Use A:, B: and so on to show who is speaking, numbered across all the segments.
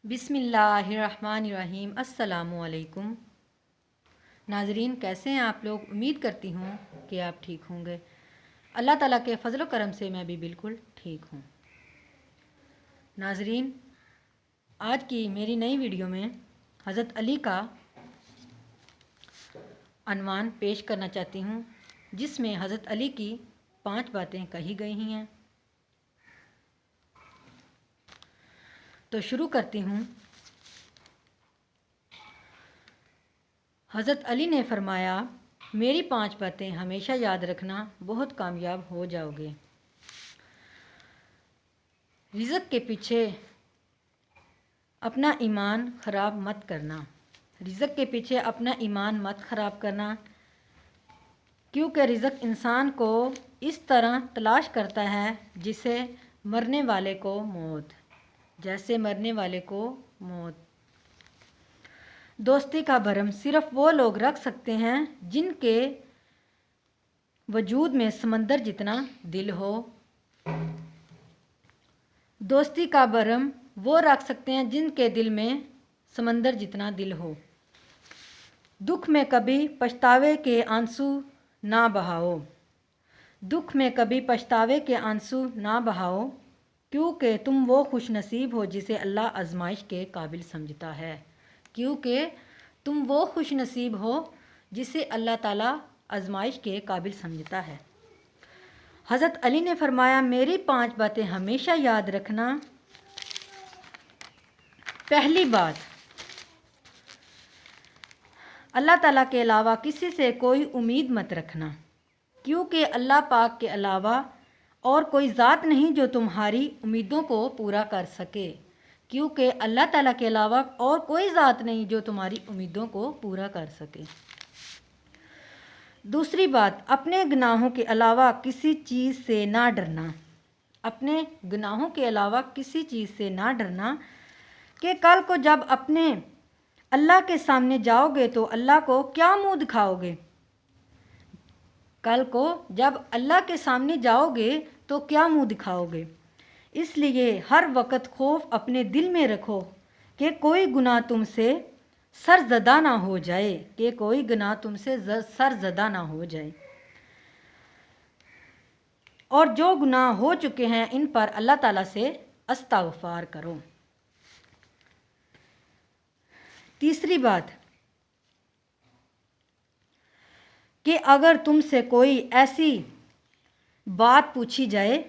A: बिस्मिल्लाहिर्रहमानिर्रहीम। अस्सलामुअलैकुम। नाजरीन, कैसे हैं आप लोग? उम्मीद करती हूँ कि आप ठीक होंगे। अल्लाह ताला के फ़ज़ल व करम से मैं भी बिल्कुल ठीक हूँ। नाजरीन, आज की मेरी नई वीडियो में हज़रत अली का अनवान पेश करना चाहती हूँ, जिसमें हज़रत अली की 5 बातें कही गई हैं। तो शुरू करती हूँ। हज़रत अली ने फरमाया, मेरी 5 बातें हमेशा याद रखना, बहुत कामयाब हो जाओगे। रिज़्क़ के पीछे अपना ईमान ख़राब मत करना। रिज़्क़ के पीछे अपना ईमान मत ख़राब करना, क्योंकि रिज़्क़ इंसान को इस तरह तलाश करता है जिसे मरने वाले को मौत, जैसे मरने वाले को मौत। दोस्ती का भरम सिर्फ़ वो लोग रख सकते हैं जिनके वजूद में समंदर जितना दिल हो। दोस्ती का भरम वो रख सकते हैं जिनके दिल में समंदर जितना दिल हो। दुख में कभी पछतावे के आंसू ना बहाओ। दुख में कभी पछतावे के आंसू ना बहाओ, क्योंकि तुम वो खुश नसीब हो जिसे अल्लाह आजमाइश के काबिल समझता है। क्योंकि तुम वो खुश नसीब हो जिसे अल्लाह ताला आजमाइश के काबिल समझता है। हज़रत अली ने फरमाया, मेरी 5 बातें हमेशा याद रखना। पहली बात, अल्लाह ताला के अलावा किसी से कोई उम्मीद मत रखना, क्योंकि अल्लाह पाक के अलावा और कोई ज़ात नहीं जो तुम्हारी उम्मीदों को पूरा कर सके। क्योंकि अल्लाह ताला के अलावा और कोई ज़ात नहीं जो तुम्हारी उम्मीदों को पूरा कर सके। दूसरी बात, अपने गुनाहों के अलावा किसी चीज़ से ना डरना। अपने गुनाहों के अलावा किसी चीज़ से ना डरना कि कल को जब अपने अल्लाह के सामने जाओगे तो अल्लाह को क्या मुंह दिखाओगे। कल को जब अल्लाह के सामने जाओगे तो क्या मुंह दिखाओगे। इसलिए हर वक्त खौफ अपने दिल में रखो कि कोई गुनाह तुमसे सरज़दा ना हो जाए, कि कोई गुनाह तुमसे सरज़दा ना हो जाए। और जो गुनाह हो चुके हैं इन पर अल्लाह ताला से इस्तग़फ़ार करो। तीसरी बात कि अगर तुमसे कोई ऐसी बात पूछी जाए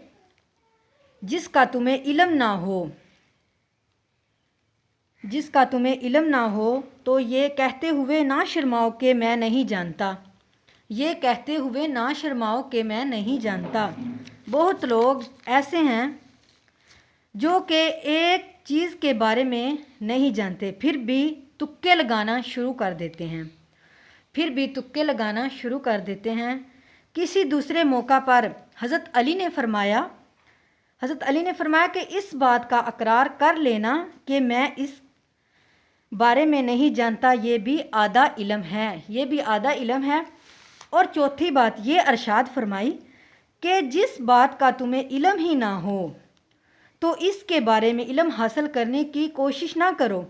A: जिसका तुम्हें इल्म ना हो, तो ये कहते हुए ना शर्माओ कि मैं नहीं जानता। ये कहते हुए ना शर्माओ कि मैं नहीं जानता। बहुत लोग ऐसे हैं जो कि एक चीज़ के बारे में नहीं जानते, फिर भी तुक्के लगाना शुरू कर देते हैं। किसी दूसरे मौका पर हज़रत अली ने फरमाया कि इस बात का इकरार कर लेना कि मैं इस बारे में नहीं जानता, ये भी आधा इल्म है। और चौथी बात ये इरशाद फरमाई कि जिस बात का तुम्हें इल्म ही ना हो तो इसके बारे में इल्म हासिल करने की कोशिश ना करो।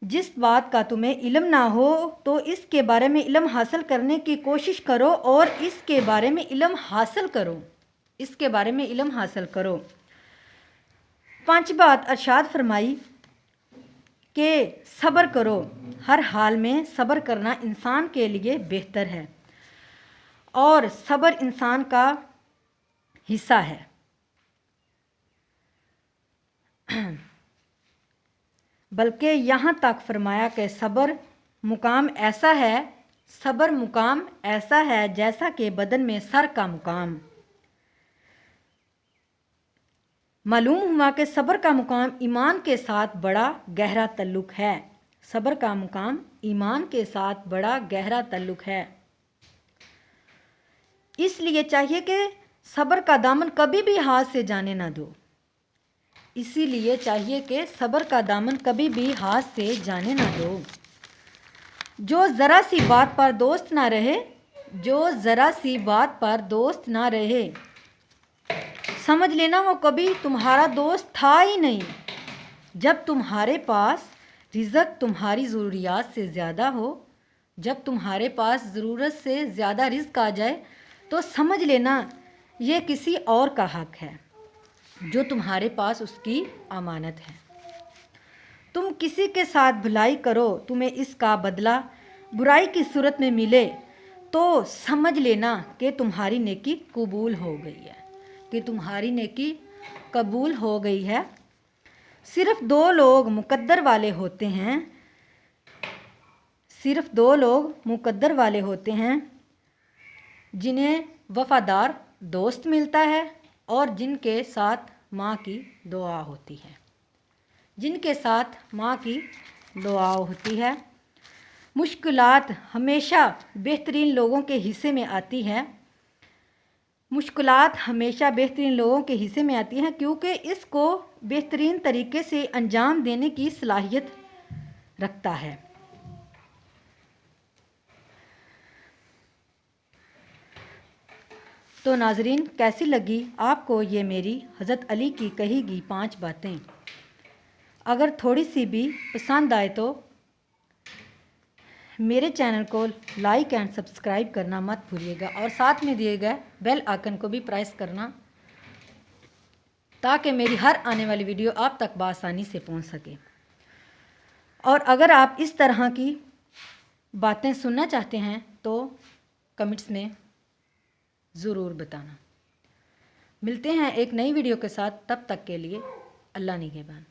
A: जिस बात का तुम्हें इल्म ना हो तो इसके बारे में इल्म हासिल करने की कोशिश करो और इसके बारे में इल्म हासिल करो। 5 बात इरशाद फरमाई कि सब्र करो। हर हाल में सब्र करना इंसान के लिए बेहतर है और सब्र इंसान का हिस्सा है। बल्कि यहाँ तक फरमाया कि सब्र मुकाम ऐसा है जैसा कि बदन में सर का मुकाम। मालूम हुआ कि सब्र का मुकाम ईमान के साथ बड़ा गहरा ताल्लुक़ है। इसलिए चाहिए कि सब्र का दामन कभी भी हाथ से जाने ना दो। जो ज़रा सी बात पर दोस्त ना रहे, समझ लेना वो कभी तुम्हारा दोस्त था ही नहीं। جب تمہارے پاس رزق تمہاری ضروریات سے زیادہ ہو، جب تمہارے پاس ضرورت سے زیادہ رزق آ جائے تو سمجھ لینا یہ کسی اور کا حق ہے جو تمہارے پاس اس کی امانت ہے۔ تم کسی کے ساتھ بھلائی کرو، تمہیں اس کا بدلہ برائی کی صورت میں ملے تو سمجھ لینا کہ تمہاری نیکی قبول ہو گئی ہے، کہ تمہاری نیکی قبول ہو گئی ہے۔ صرف دو لوگ مقدر والے ہوتے ہیں، صرف دو لوگ مقدر والے ہوتے ہیں، جنہیں وفادار دوست ملتا ہے اور جن کے ساتھ ماں کی دعا ہوتی ہے، جن کے ساتھ ماں کی دعا ہوتی ہے۔ مشکلات ہمیشہ بہترین لوگوں کے حصے میں آتی ہے، مشکلات ہمیشہ بہترین لوگوں کے حصے میں آتی ہیں کیونکہ اس کو بہترین طریقے سے انجام دینے کی صلاحیت رکھتا ہے۔ تو ناظرین، کیسی لگی آپ کو یہ میری حضرت علی کی کہی گئی 5 باتیں؟ اگر تھوڑی سی بھی پسند آئے تو میرے چینل کو لائک اینڈ سبسکرائب کرنا مت بھولیے گا، اور ساتھ میں دیے گئے بیل آئکن کو بھی پریس کرنا تاکہ میری ہر آنے والی ویڈیو آپ تک بآسانی سے پہنچ سکے۔ اور اگر آپ اس طرح کی باتیں سننا چاہتے ہیں تو کمنٹس میں ضرور بتانا۔ ملتے ہیں ایک نئی ویڈیو کے ساتھ، تب تک کے لیے اللہ نگہبان۔